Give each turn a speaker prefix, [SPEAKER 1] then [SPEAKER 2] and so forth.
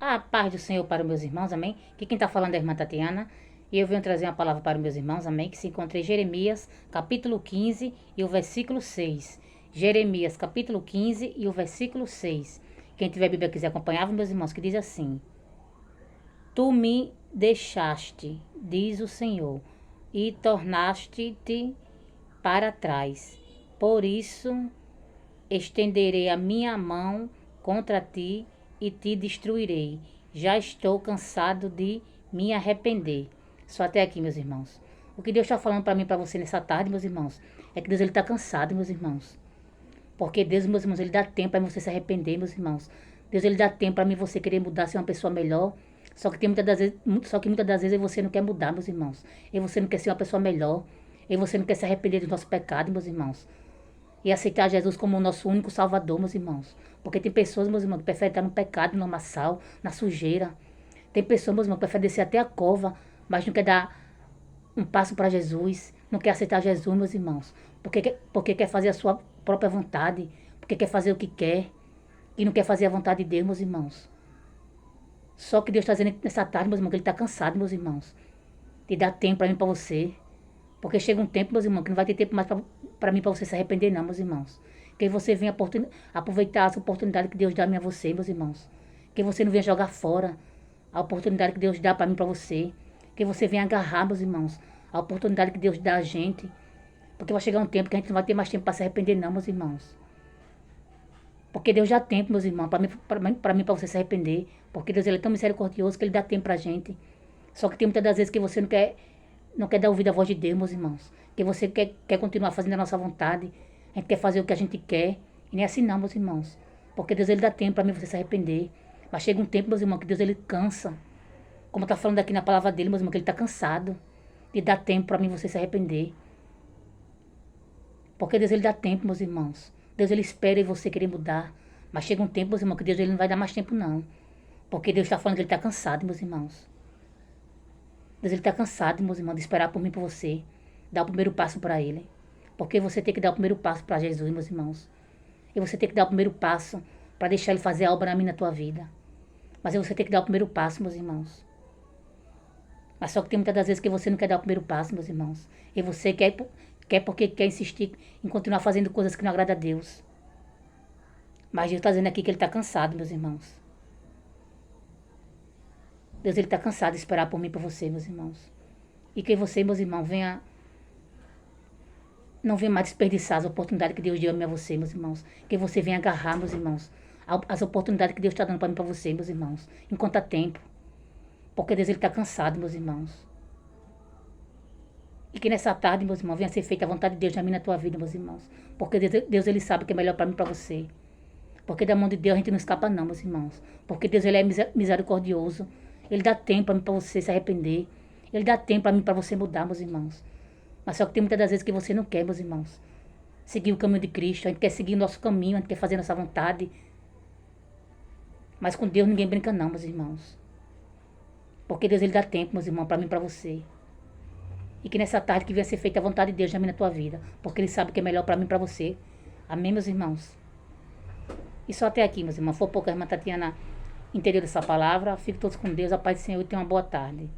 [SPEAKER 1] A paz do Senhor para os meus irmãos, amém? Que quem está falando é a irmã Tatiana. E eu venho trazer uma palavra para os meus irmãos, amém? Que se encontra em Jeremias, capítulo 15 e o versículo 6. Jeremias, capítulo 15 e o versículo 6. Quem tiver Bíblia quiser acompanhar, meus irmãos, que diz assim: Tu me deixaste, diz o Senhor, e tornaste-te para trás. Por isso estenderei a minha mão contra ti e te destruirei. Já estou cansado de me arrepender. Só até aqui, meus irmãos. O que Deus está falando para mim e para você nessa tarde, meus irmãos, é que Deus está cansado, meus irmãos. Porque Deus, meus irmãos, Ele dá tempo para você se arrepender, meus irmãos. Deus, Ele dá tempo para mim você querer mudar, ser uma pessoa melhor. Só que muitas das vezes você não quer mudar, meus irmãos. E você não quer ser uma pessoa melhor. E você não quer se arrepender dos nossos pecados, meus irmãos. E aceitar Jesus como o nosso único salvador, meus irmãos. Porque tem pessoas, meus irmãos, que preferem estar no pecado, no lamaçal, na sujeira. Tem pessoas, meus irmãos, que preferem descer até a cova, mas não quer dar um passo para Jesus, não quer aceitar Jesus, meus irmãos. Porque quer fazer a sua própria vontade, porque quer fazer o que quer, e não quer fazer a vontade de Deus, meus irmãos. Só que Deus está dizendo nessa tarde, meus irmãos, que Ele está cansado, meus irmãos, de dar tempo para mim e para você. Porque chega um tempo, meus irmãos, que não vai ter tempo mais para mim, para você se arrepender, não, meus irmãos. Que você venha aproveitar as oportunidades que Deus dá a mim a você, meus irmãos. Que você não venha jogar fora a oportunidade que Deus dá para mim, para você. Que você venha agarrar, meus irmãos, a oportunidade que Deus dá a gente. Porque vai chegar um tempo que a gente não vai ter mais tempo para se arrepender, não, meus irmãos. Porque Deus dá tempo, meus irmãos, para mim, para você se arrepender. Porque Deus, Ele é tão misericordioso que Ele dá tempo pra gente. Só que tem muitas das vezes que você não quer dar ouvido à voz de Deus, meus irmãos. Que você quer continuar fazendo a nossa vontade. A gente quer fazer o que a gente quer. E nem é assim não, meus irmãos. Porque Deus, Ele dá tempo para mim você se arrepender. Mas chega um tempo, meus irmãos, que Deus, Ele cansa. Como está falando aqui na palavra dele, meus irmãos, que Ele está cansado de dar tempo para mim você se arrepender. Porque Deus, Ele dá tempo, meus irmãos. Deus, Ele espera e você querer mudar. Mas chega um tempo, meus irmãos, que Deus, Ele não vai dar mais tempo, não. Porque Deus está falando que Ele está cansado, meus irmãos. Deus, Ele está cansado, meus irmãos, de esperar por mim e por você. Dar o primeiro passo para Ele. Porque você tem que dar o primeiro passo para Jesus, meus irmãos. E você tem que dar o primeiro passo para deixar Ele fazer a obra na minha, na tua vida. Mas você tem que dar o primeiro passo, meus irmãos. Mas só que tem muitas das vezes que você não quer dar o primeiro passo, meus irmãos. E você quer porque quer insistir em continuar fazendo coisas que não agradam a Deus. Mas Deus está dizendo aqui que Ele está cansado, meus irmãos. Deus, Ele está cansado de esperar por mim e por você, meus irmãos. E que você, meus irmãos, não venha mais desperdiçar as oportunidades que Deus deu a mim a você, meus irmãos. Que você venha agarrar, meus irmãos, as oportunidades que Deus está dando para mim e para você, meus irmãos. Enquanto há tempo. Porque Deus, Ele está cansado, meus irmãos. E que nessa tarde, meus irmãos, venha ser feita a vontade de Deus na minha, na tua vida, meus irmãos. Porque Deus, Ele sabe o que é melhor para mim e para você. Porque da mão de Deus a gente não escapa não, meus irmãos. Porque Deus, Ele é misericordioso. Ele dá tempo para mim, para você se arrepender. Ele dá tempo para mim, para você mudar, meus irmãos. Mas só que tem muitas das vezes que você não quer, meus irmãos. Seguir o caminho de Cristo. A gente quer seguir o nosso caminho, a gente quer fazer nossa vontade. Mas com Deus ninguém brinca não, meus irmãos. Porque Deus, Ele dá tempo, meus irmãos, para mim e para você. E que nessa tarde que venha ser feita a vontade de Deus na minha, na tua vida. Porque Ele sabe o que é melhor para mim e para você. Amém, meus irmãos? E só até aqui, meus irmãos. For pouco a irmã Tatiana entendeu dessa palavra. Fiquem todos com Deus. A paz do Senhor e tenham uma boa tarde.